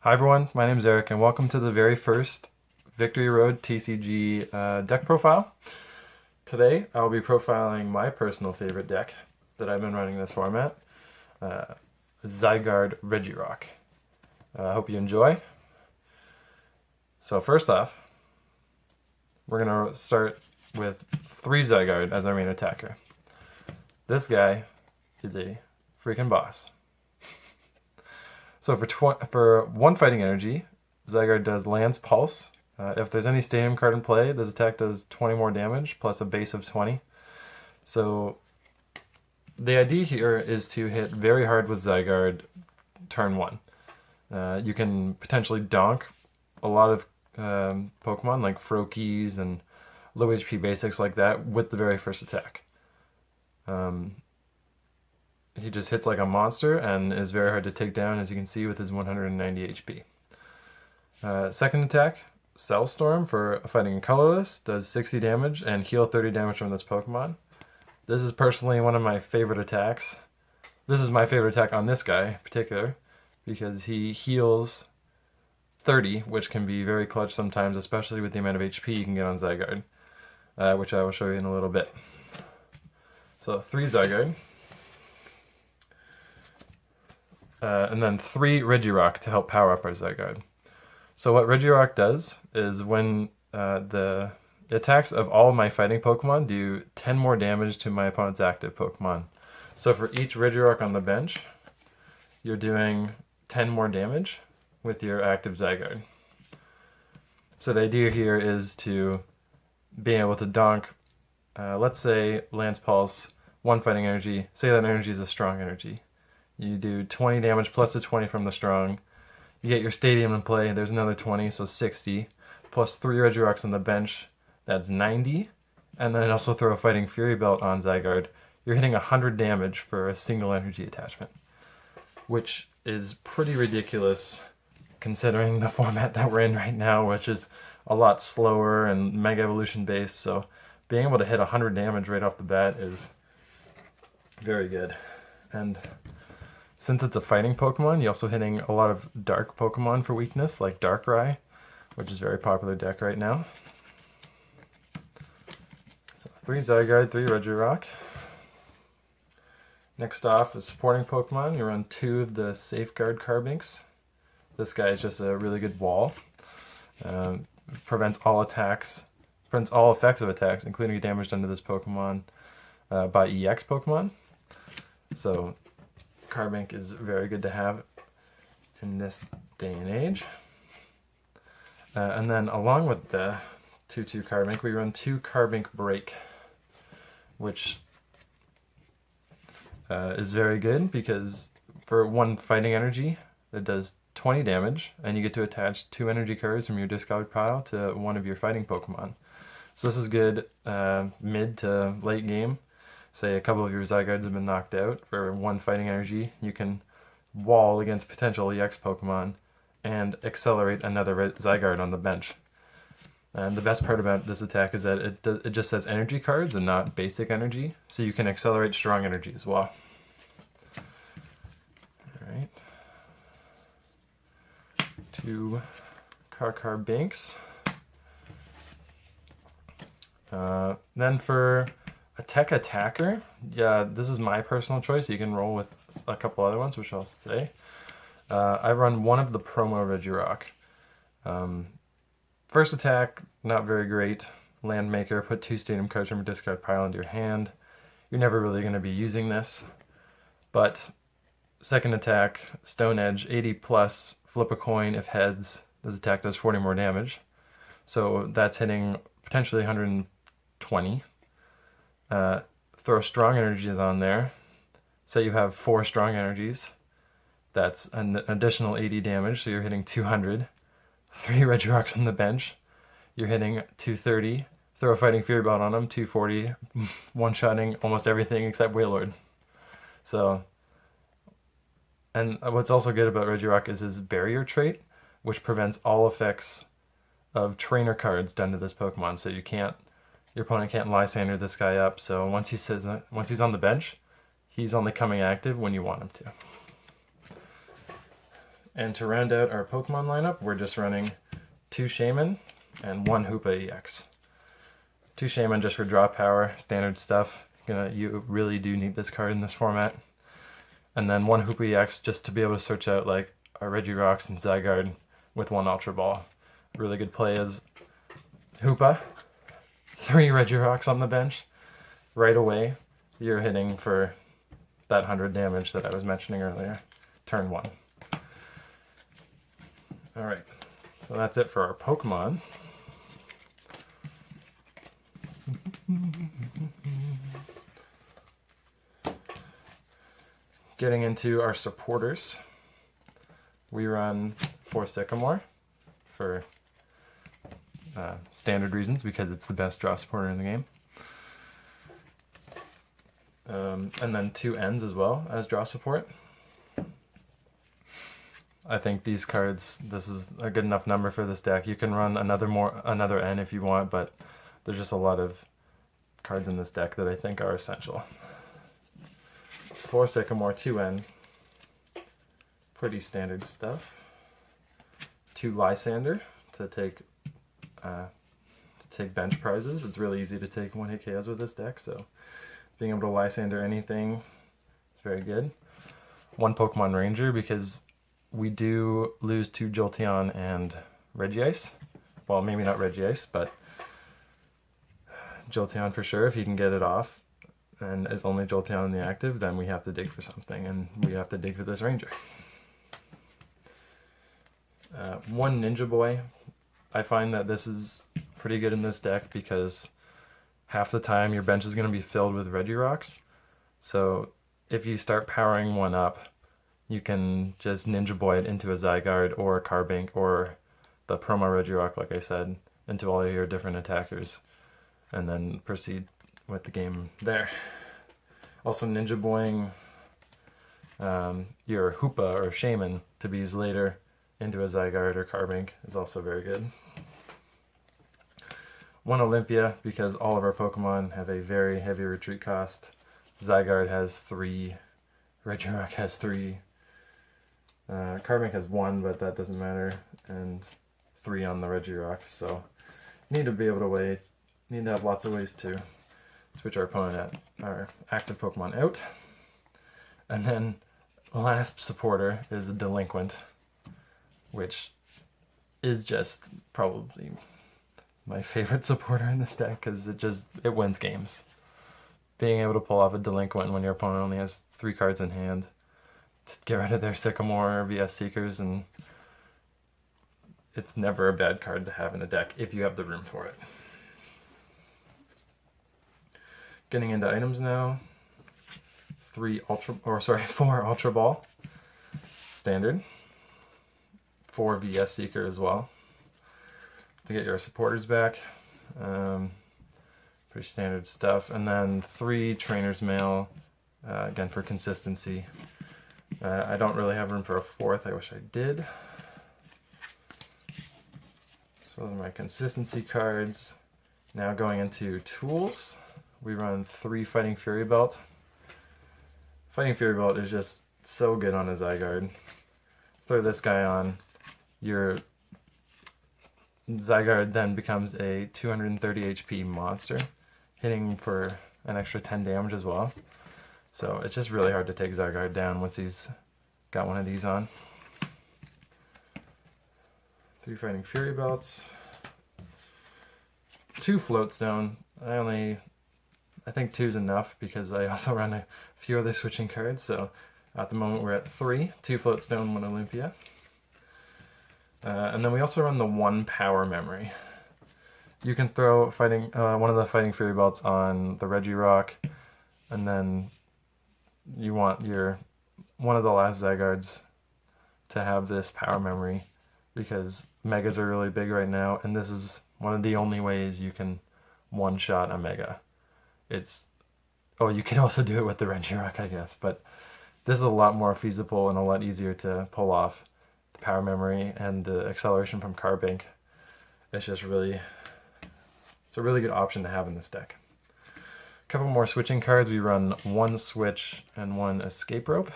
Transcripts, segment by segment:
Hi everyone, my name is Eric and welcome to the very first Victory Road TCG deck profile. Today I'll be profiling my personal favorite deck that I've been running this format, Zygarde Regirock. I hope you enjoy. So first off, we're going to start with 3 Zygarde as our main attacker. This guy is a freaking boss. So for 1 fighting energy, Zygarde does Lance Pulse. If there's any stadium card in play, this attack does 20 more damage, plus a base of 20. So the idea here is to hit very hard with Zygarde turn 1. You can potentially donk a lot of Pokemon like Froakies and low HP basics like that with the very first attack. He just hits like a monster and is very hard to take down, as you can see with his 190 HP. Second attack, Cell Storm for fighting colorless, does 60 damage and heal 30 damage from this Pokemon. This is personally one of my favorite attacks. This is my favorite attack on this guy in particular, because he heals 30, which can be very clutch sometimes, especially with the amount of HP you can get on Zygarde, which I will show you in a little bit. So 3 Zygarde. And then 3 Regirock to help power up our Zygarde. So what Regirock does is when the attacks of all of my fighting Pokemon do 10 more damage to my opponent's active Pokemon. So for each Regirock on the bench, you're doing 10 more damage with your active Zygarde. So the idea here is to be able to donk, let's say Lance Pulse, 1 fighting energy, say that energy is a strong energy. You do 20 damage plus the 20 from the strong. You get your stadium in play, there's another 20, so 60. Plus 3 Regirocks on the bench, that's 90. And then also throw a Fighting Fury Belt on Zygarde. You're hitting 100 damage for a single energy attachment, which is pretty ridiculous considering the format that we're in right now, which is a lot slower and Mega Evolution based. So being able to hit 100 damage right off the bat is very good. And since it's a fighting Pokemon, you're also hitting a lot of dark Pokemon for weakness, like Darkrai, which is a very popular deck right now. So 3 Zygarde, 3 Regirock. Next off is supporting Pokemon. You run 2 of the Safeguard Carbinks. This guy is just a really good wall. Prevents all attacks, prevents all effects of attacks, including damage done to this Pokemon by EX Pokemon. So Carbink is very good to have in this day and age. And then along with the 2/2 Carbink, we run 2 Carbink Break, which is very good because for 1 fighting energy, it does 20 damage, and you get to attach 2 energy cards from your discard pile to one of your fighting Pokemon. So this is good mid to late game. Say a couple of your Zygardes have been knocked out, for 1 fighting energy, you can wall against potential EX Pokemon and accelerate another Zygarde on the bench. And the best part about this attack is that it just says energy cards and not basic energy, so you can accelerate strong energy as well. Alright. 2 Carbinks. Then for a tech attacker, yeah, this is my personal choice. You can roll with a couple other ones, which I'll say. I run 1 of the promo Regirock. First attack, not very great. Landmaker, put 2 stadium cards from your discard pile into your hand. You're never really going to be using this. But second attack, Stone Edge, 80 plus, flip a coin if heads. This attack does 40 more damage. So that's hitting potentially 120. Throw strong energies on there. Say you have 4 strong energies. That's an additional 80 damage, so you're hitting 200. 3 Regirocks on the bench. You're hitting 230. Throw a Fighting Fury Belt on them, 240. One-shotting almost everything except Wailord. So, and what's also good about Regirock is his Barrier trait, which prevents all effects of trainer cards done to this Pokemon. So your opponent can't Lysander this guy up, so once he's on the bench, he's only coming active when you want him to. And to round out our Pokemon lineup, we're just running 2 Shaman and 1 Hoopa EX. 2 Shaman just for draw power, standard stuff. You really do need this card in this format. And then 1 Hoopa EX just to be able to search out like our Regirocks and Zygarde with 1 Ultra Ball. Really good play is Hoopa, 3 Regirocks on the bench. Right away, you're hitting for that 100 damage that I was mentioning earlier. Turn 1. Alright, so that's it for our Pokemon. Getting into our supporters, we run 4 Sycamore for standard reasons, because it's the best draw supporter in the game. And then 2 Ns as well as draw support. I think these cards, this is a good enough number for this deck. You can run another N if you want, but there's just a lot of cards in this deck that I think are essential. It's 4 Sycamore, 2 N. Pretty standard stuff. 2 Lysander to take bench prizes. It's really easy to take 1-hit KOs with this deck, so being able to Lysander anything is very good. 1 Pokemon Ranger, because we do lose to Jolteon and Regice. Well, maybe not Regice, but Jolteon for sure. If he can get it off and is only Jolteon in the active, then we have to dig for something, and we have to dig for this Ranger. 1 Ninja Boy. I find that this is pretty good in this deck because half the time your bench is going to be filled with Regirocks. So if you start powering one up, you can just Ninja Boy it into a Zygarde or a Carbink or the promo Regirock, like I said, into all of your different attackers, and then proceed with the game there. Also Ninja Boying your Hoopa or Shaman to be used later into a Zygarde or Carbink is also very good. 1 Olympia, because all of our Pokemon have a very heavy retreat cost. Zygarde has 3, Regirock has 3, Carbink has 1, but that doesn't matter, and 3 on the Regirock, so you need to be able to need to have lots of ways to switch our opponent our active Pokemon out. And then last supporter is a Delinquent, which is just probably my favorite supporter in this deck because it wins games. Being able to pull off a Delinquent when your opponent only has 3 cards in hand, to get rid of their Sycamore or VS Seekers, and it's never a bad card to have in a deck if you have the room for it. Getting into items now. 4 Ultra Ball, standard. 4 VS Seeker as well, to get your supporters back. Pretty standard stuff. And then 3 Trainer's Mail, again for consistency. I don't really have room for a 4th, I wish I did. So those are my consistency cards. Now going into tools, we run 3 Fighting Fury Belt. Fighting Fury Belt is just so good on a Zygarde. Throw this guy on, your Zygarde then becomes a 230 HP monster, hitting for an extra 10 damage as well. So it's just really hard to take Zygarde down once he's got one of these on. 3 Fighting Fury Belts. 2 Floatstone. I think 2 is enough because I also run a few other switching cards. So at the moment we're at 3. 2 Floatstone, 1 Olympia. And then we also run the 1 Power Memory. You can throw one of the Fighting Fury Belts on the Regirock, and then you want one of the last Zygardes to have this Power Memory, because Megas are really big right now, and this is one of the only ways you can one-shot a Mega. You can also do it with the Regirock, I guess, but this is a lot more feasible and a lot easier to pull off. The Power Memory and the acceleration from Carbink. It's a really good option to have in this deck. A couple more switching cards. We run 1 Switch and 1 Escape Rope.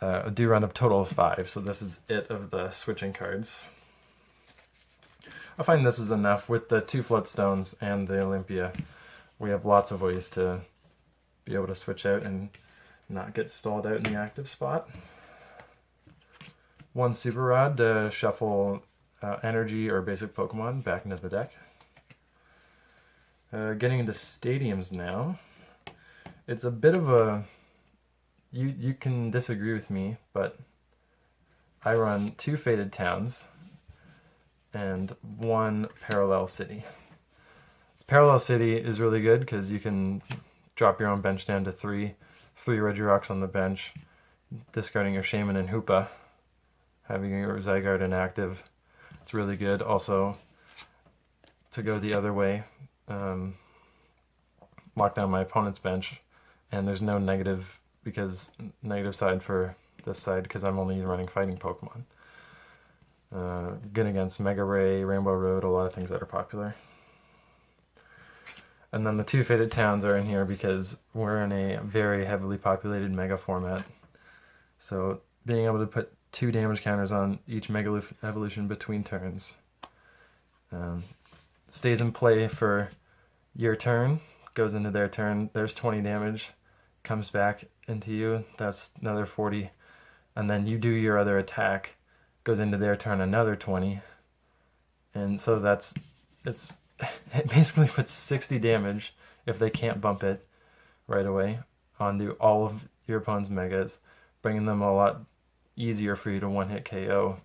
I do run a total of 5, so this is it of the switching cards. I find this is enough. With the 2 Floodstones and the Olympia, we have lots of ways to be able to switch out and not get stalled out in the active spot. 1 Super Rod to shuffle energy or basic Pokemon back into the deck. Getting into stadiums now. It's a bit of a... You can disagree with me, but I run 2 Faded Towns and 1 Parallel City. Parallel City is really good because you can drop your own bench down to 3 Regirocks on the bench, discarding your Shaman and Hoopa, having your Zygarde inactive. It's really good. Also, to go the other way, lock down my opponent's bench, and there's no negative side for this side because I'm only running fighting Pokemon. Good against Mega Ray, Rainbow Road, a lot of things that are popular. And then the 2 Faded Towns are in here because we're in a very heavily populated Mega format. So being able to put 2 damage counters on each Mega Evolution between turns. Stays in play for your turn, goes into their turn, there's 20 damage, comes back into you, that's another 40, and then you do your other attack, goes into their turn, another 20, and so it basically puts 60 damage if they can't bump it right away onto all of your opponent's Megas, bringing them a lot easier for you to one-hit KO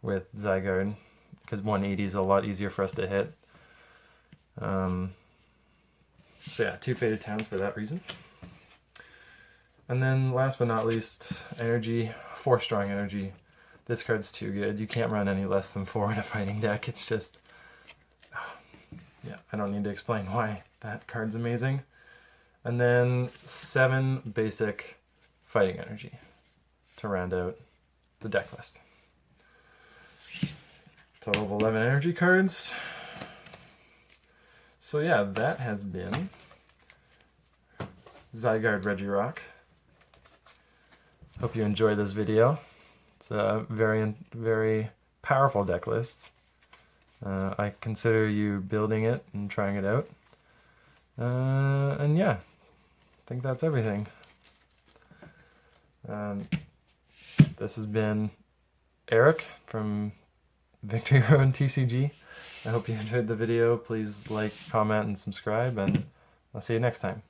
with Zygarde, because 180 is a lot easier for us to hit. So yeah, 2 Faded Towns for that reason. And then last but not least, energy, 4 Strong Energy. This card's too good. You can't run any less than 4 in a fighting deck. It's just, yeah, I don't need to explain why that card's amazing. And then 7 basic fighting energy to round out the deck list. Total of 11 energy cards. So yeah, that has been Zygarde Regirock. Hope you enjoyed this video. It's a very, very powerful deck list. I consider you building it and trying it out. And yeah, I think that's everything. This has been Eric from Victory Road TCG. I hope you enjoyed the video. Please like, comment, and subscribe, and I'll see you next time.